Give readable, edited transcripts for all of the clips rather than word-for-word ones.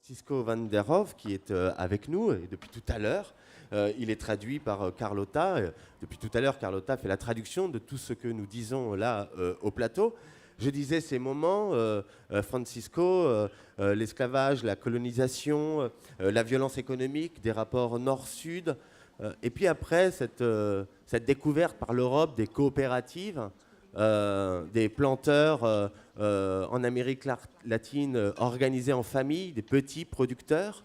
Francisco van der Hoff qui est avec nous et depuis tout à l'heure. Il est traduit par Carlotta. Depuis tout à l'heure, Carlotta fait la traduction de tout ce que nous disons là au plateau. Je disais ces moments, Francisco, l'esclavage, la colonisation, la violence économique, des rapports nord-sud, et puis après cette découverte par l'Europe des coopératives, des planteurs en Amérique latine organisés en famille, des petits producteurs.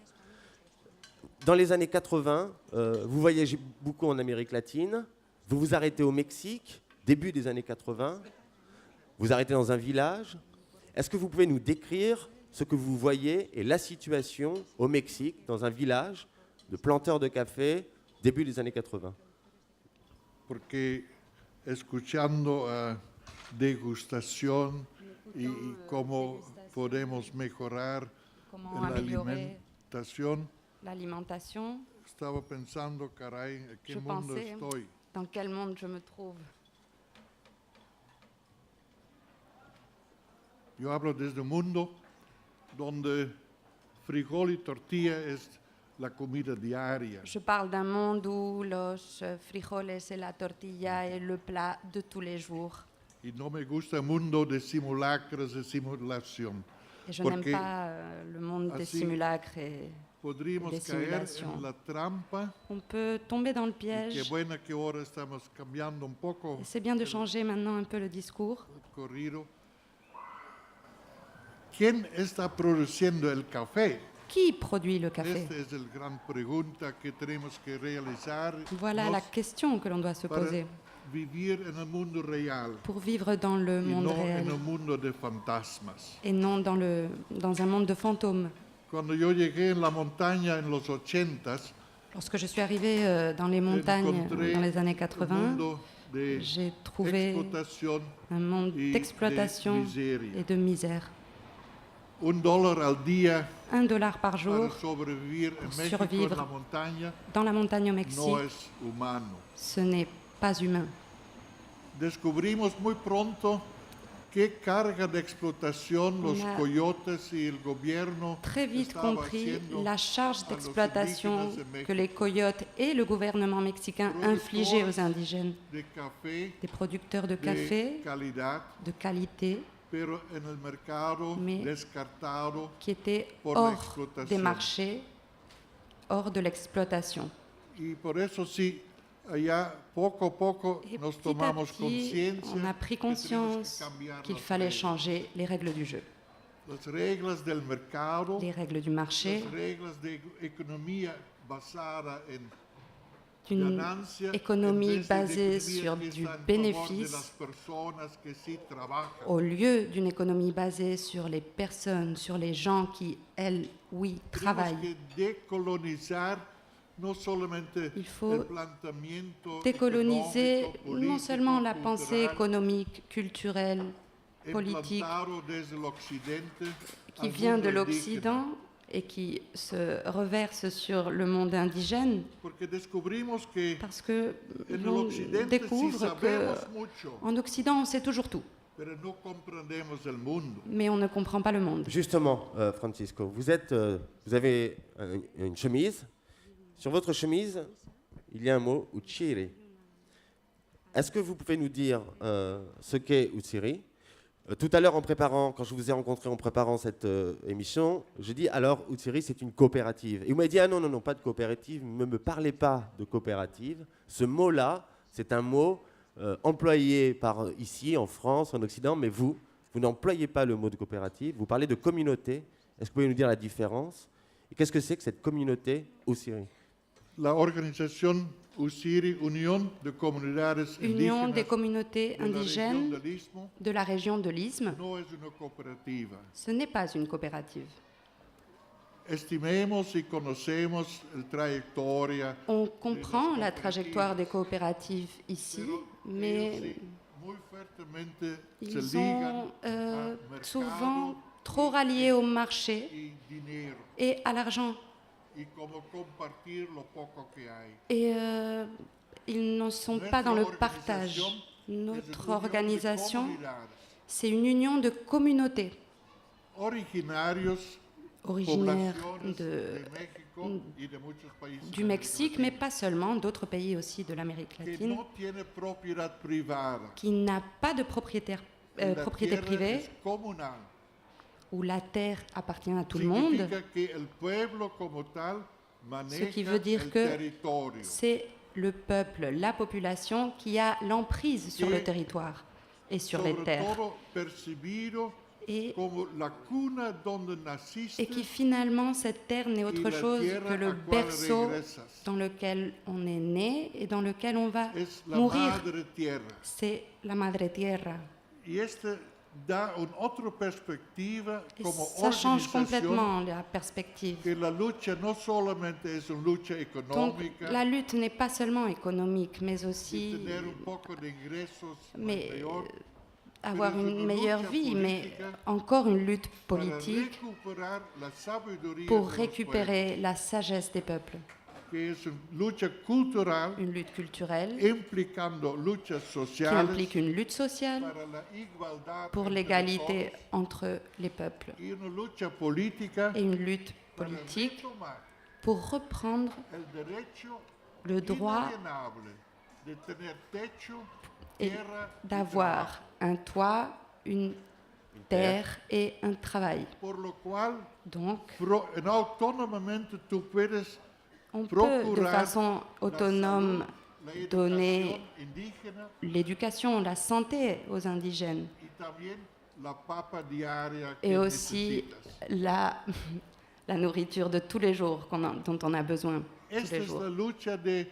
Dans les années 80, vous voyagez beaucoup en Amérique latine, vous vous arrêtez au Mexique, début des années 80, vous arrêtez dans un village. Est-ce que vous pouvez nous décrire ce que vous voyez et la situation au Mexique, dans un village de planteurs de café, début des années 80? Porque escuchando degustación y cómo podemos mejorar l'alimentation, estaba pensando, caray, ¿en qué je mundo pensais estoy? dans quel monde je me trouve. Yo hablo desde un mundo donde frijol y tortilla es la comida diaria. Je parle d'un monde où los frijoles et la tortilla est le plat de tous les jours. Y no me gusta el mundo de simulacros, de simulación. Et je n'aime pas le monde des Así simulacres et podríamos des caer simulations. en la trampa. On peut tomber dans le Qué piège. bueno que ahora estamos cambiando un poco Et c'est bien de changer maintenant un peu le discours. el corrido. ¿Quién está produciendo el café? Qui produit le café? Esta es la gran pregunta que tenemos que realizar. Voilà la question que l'on doit se para poser vivir en el mundo real pour vivre dans le y monde no réel en el mundo de fantasmas. et non dans un monde de fantômes. Cuando yo llegué en la montaña en los 80s, Lorsque je suis arrivée dans les montagnes encontré dans les années un 80, mundo de j'ai trouvé explotación un monde y d'exploitation de miseria. et de misère. $1 al día $1 par para jour sobrevivir en pour México en survivre la montaña dans la montagne au no Mexique, es humano. ce n'est pas humain. Descubrimos muy pronto qué carga de explotación los On a coyotes y el gobierno Très vite estaba compris haciendo la charge a los d'exploitation indígenas de México. que les coyotes et le gouvernement mexicain infligeaient aux indigènes. De café Des producteurs de de café calidad, de qualité pero en el mercado Mais descartado qui étaient por la hors explotación. des marchés, hors de l'exploitation. Y por eso sí, allá poco a poco Et nos petit à tomamos petit, conciencia on a pris que tenemos conscience que cambiar qu'il las fallait reglas. changer les règles du jeu. Las reglas del mercado, Les règles du marché, las reglas de economía basada en d'une ganancia, économie en vez de basée economía sur que du está en favor de bénéfice las personas que sí trabajan. au lieu d'une économie basée sur les personnes, sur les gens qui, elles, oui, travaillent. Tenemos que decolonizar no solamente Il faut el planteamiento décoloniser económico, non político, seulement la pensée cultural, économique, culturelle, politique implantado desde el occidente qui al vient de mundo l'Occident et qui se reverse sur le monde indigène, indígena. Porque descubrimos que parce que en el l'on occidente sí découvre sabemos mucho, qu'en Occident, on sait toujours tout, pero no comprendemos el mundo. mais on ne comprend pas le monde. Justement, Francisco, vous avez une chemise. Sur votre chemise, il y a un mot, Uchiri. Est-ce que vous pouvez nous dire ce qu'est Uchiri? Tout à l'heure, quand je vous ai rencontré en préparant cette émission, j'ai dit alors Uchiri c'est une coopérative. Et vous m'avez dit ah non, pas de coopérative, ne me parlez pas de coopérative. Ce mot-là, c'est un mot employé par ici, en France, en Occident, mais vous n'employez pas le mot de coopérative, vous parlez de communauté. Est-ce que vous pouvez nous dire la différence? Et qu'est-ce que c'est que cette communauté Uchiri? La organización UCIRI, Unión de Comunidades Union Indígenas des communautés de la región indigènes del Istmo, de la région de l'Isthme, no es una cooperativa. ce n'est pas une coopérative. Estimemos y conocemos la trayectoria, On comprend la trajectoire des coopératives ici, mais ellos sí muy fuertemente se ils ligan sont al souvent mercado trop ralliés au marché y dinero et à l'argent. y cómo compartir lo poco que hay. Et ils ne sont pas dans le partage. Es una Notre unión de organisation, comunidades c'est une union de communautés originarios originaires poblaciones de México y de muchos países du de América Mexique, mais Latina, pas seulement, d'autres pays aussi de l'Amérique que latine, no tiene propiedad privada. qui n'a pas de propriété La tierra privée, es comunal. où la terre appartient à tout le monde. Significa que el pueblo como tal maneja qui veut dire el que territorio. C'est le peuple, la population qui a l'emprise sur le territoire et sur les Sobre terres. todo percibido Et, como la cuna donde naciste et qui finalement, cette terre n'est y autre la chose tierra que le a cual berceau regresas. dans lequel on est né et dans lequel on va Es la mourir. madre tierra. C'est la madre tierra. Y da una otra perspectiva Et como ça change organización, complètement la perspective. que la lucha no solamente es una lucha Donc económica, la lutte n'est pas seulement économique, mais y aussi tener un poco de ingresos mais, mayor, avoir pero es une una meilleure lucha vie, mais política encore une lutte para politique recuperar la sabiduría pour de los récupérer la sagesse des peuples. pueblos, que es una lucha cultural Une lutte culturelle implicando luchas qui sociales implique une lutte sociale para la igualdad pour entre l'égalité todos, entre les peuples y una lucha política et une lutte para politique retomar pour reprendre el derecho le droit inalienable de tener techo, et tierra y d'avoir un toit, une terre et un travail. trabajo. Por lo cual, Donc, autónomamente tú puedes on peut de procurar façon autonome la salud, la donner educación indígena l'éducation, la santé aux indigènes y también la papa diaria que et aussi necesitas. la nourriture de tous les jours dont on a besoin tous Esta les es jours. la lucha de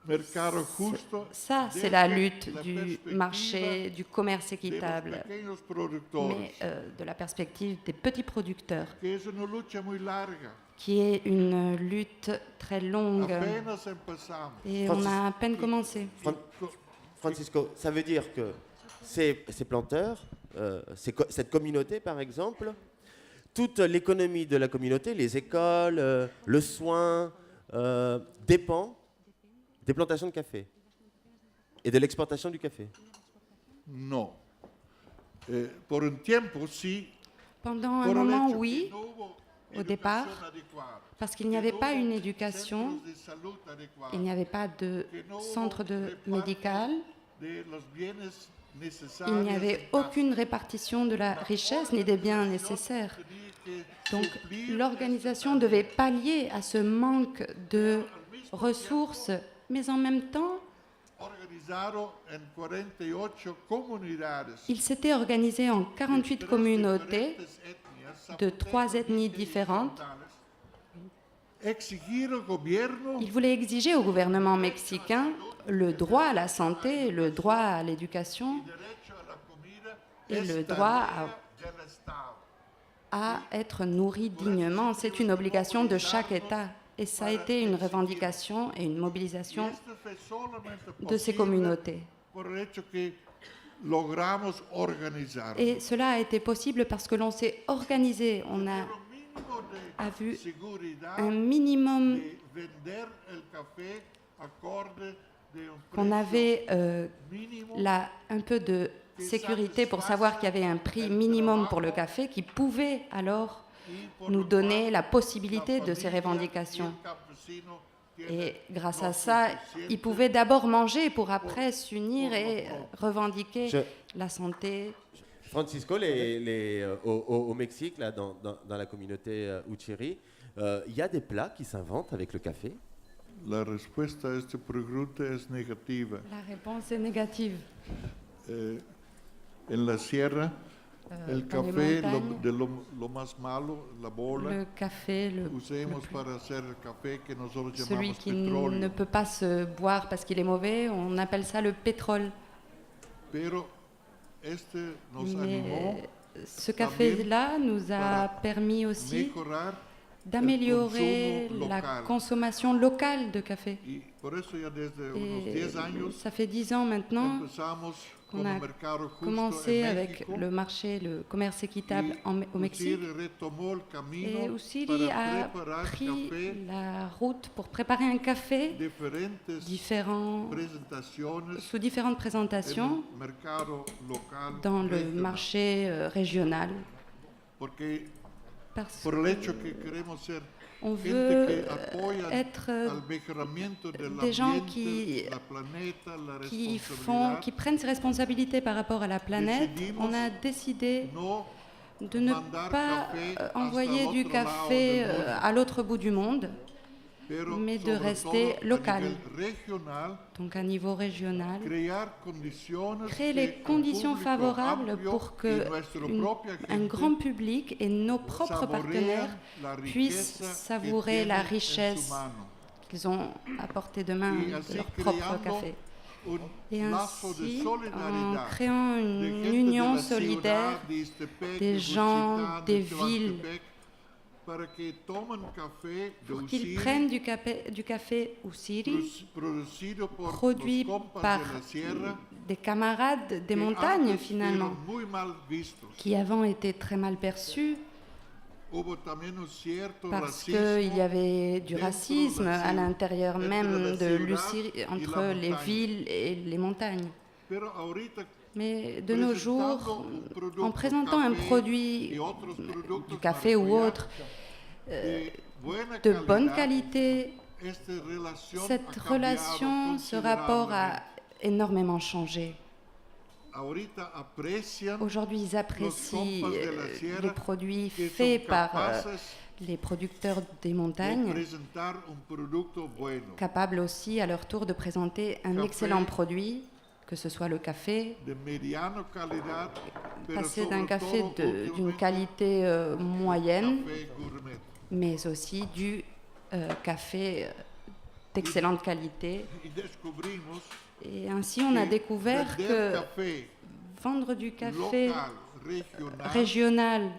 mercado justo. Ça, c'est la desde lutte la du perspectiva marché, du commerce de los équitable, pequeños productores, mais de la perspective des petits producteurs, que es una lucha muy larga. qui est une lutte très longue. Apenas empezamos. Et on a à peine commencé. Francisco, ça veut dire que ces planteurs, cette communauté par exemple, toute l'économie de la communauté, les écoles, le soin, dépend des plantations de café et de l'exportation du café. No. Por un tiempo sí. Pendant un Por el moment, hecho que oui, no hubo au départ, educación adecuada, parce qu'il n'y avait que pas no une hubo éducation, centros de salud adecuados, il n'y avait pas de que no hubo centre reparto médical, de los bienes il necesarios n'y avait en casa. aucune répartition de la richesse ni des biens nécessaires. Tenía que Donc suplir l'organisation devait pallier à ce manque de ressources, mais en même temps, organizado en 48 comunidades il s'était organisé en 48 de tres communautés diferentes etnias, de 3 zapotecos, ethnies indígenas y différentes. orientales. Exigir al gobierno Il voulait exiger au gouvernement mexicain le droit à la santé, le droit à l'éducation, derecho a la comida Et es le droit tarea del Estado. à être nourri dignement. C'est une obligation de chaque État. Et ça a été une revendication et une mobilisation Esto fue solamente de ces posible communautés. por el hecho que logramos organizar. Et cela a été possible parce que l'on s'est organisé. On a vu un minimum de vender el café acorde de un qu'on precio avait mínimo un peu de sécurité pour savoir qu'il y avait un prix minimum pour le café qui pouvait alors y por nous lo donner cual la possibilité de ces familia y revendications. el campesino tienen Et grâce à lo ça, suficiente ils pouvaient d'abord manger pour après s'unir et revendiquer Je- la santé. Francisco, au Mexique, là, dans la communauté Uchiri, il y a des plats qui s'inventent avec le café. La respuesta a esta pregunta es negativa. La réponse est négative. En la sierra, el dans les café, montagnes, lo más malo, la bola, Le café, usemos para hacer el café que nosotros celui llamamos qui ne petróleo. peut pas se boire parce qu'il est mauvais, on appelle ça le pétrole. Pero este nos Mais animó ce café-là nous a permis aussi mejorar d'améliorer consumo la local. consommation locale de café. y por eso ya desde unos Et 10 años ça fait 10 ans maintenant empezamos qu'on con a el mercado justo commencé en avec México le marché, le commerce équitable y au Mexique. Usiri retomó el camino Et Usiri para a preparar pris café, la route pour préparer un café diferentes différent, presentaciones sous différentes en présentations el mercado local dans le regional. marché régional. Porque parce por el hecho que queremos ser qu'on gente veut que apoya être al mejoramiento des gens del ambiente, la planeta, la responsabilidad. qui prennent ses responsabilités par rapport à la planète. On a décidé No de ne mandar pas café hasta envoyer el du otro lado café del mundo, à l'autre bout du monde, pero mais de sobre rester todo a local. nivel regional, Donc à niveau régional, créer créer les conditions favorables pour que un grand public et nos propres partenaires puissent savourer la richesse qu'ils ont apportée de main de leur propre café. Et ainsi, en créant une union solidaire des gens des villes pour qu'ils prennent du café Ussiri produit par des camarades des montagnes finalement, qui avant étaient très mal perçus parce qu'il y avait du racisme à l'intérieur même de l'Ussiri, entre les villes et les montagnes. Mais de nos jours, en présentant un produit, du café ou autre, de bonne qualité, cette relation, ce rapport a énormément changé. Aujourd'hui, ils apprécient les produits faits par les producteurs des montagnes, capables aussi à leur tour de présenter un excellent produit, que ce soit le café, passer d'un café d'une qualité moyenne, mais aussi du café d'excellente qualité. Et ainsi, on a découvert que vendre du café régional,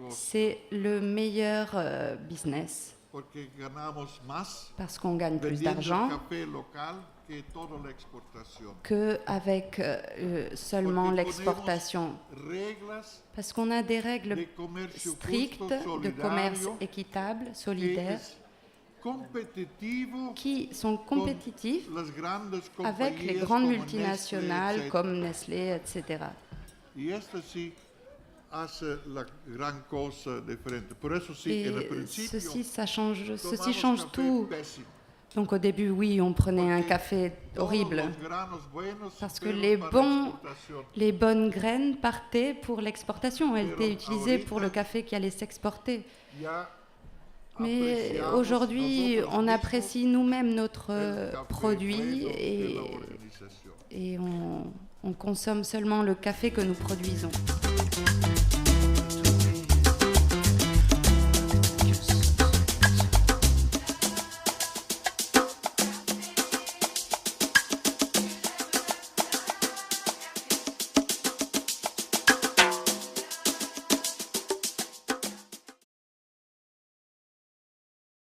c'est le meilleur business parce qu'on gagne plus d'argent qu'avec seulement l'exportation. Parce qu'on a des règles strictes de commerce équitable, solidaire, qui sont compétitifs avec les grandes multinationales comme Nestlé, etc. Et ceci change tout. Donc au début, oui, on prenait un café horrible parce que les bonnes graines partaient pour l'exportation. Elles étaient utilisées pour le café qui allait s'exporter. Mais aujourd'hui, on apprécie nous-mêmes notre produit et on consomme seulement le café que nous produisons.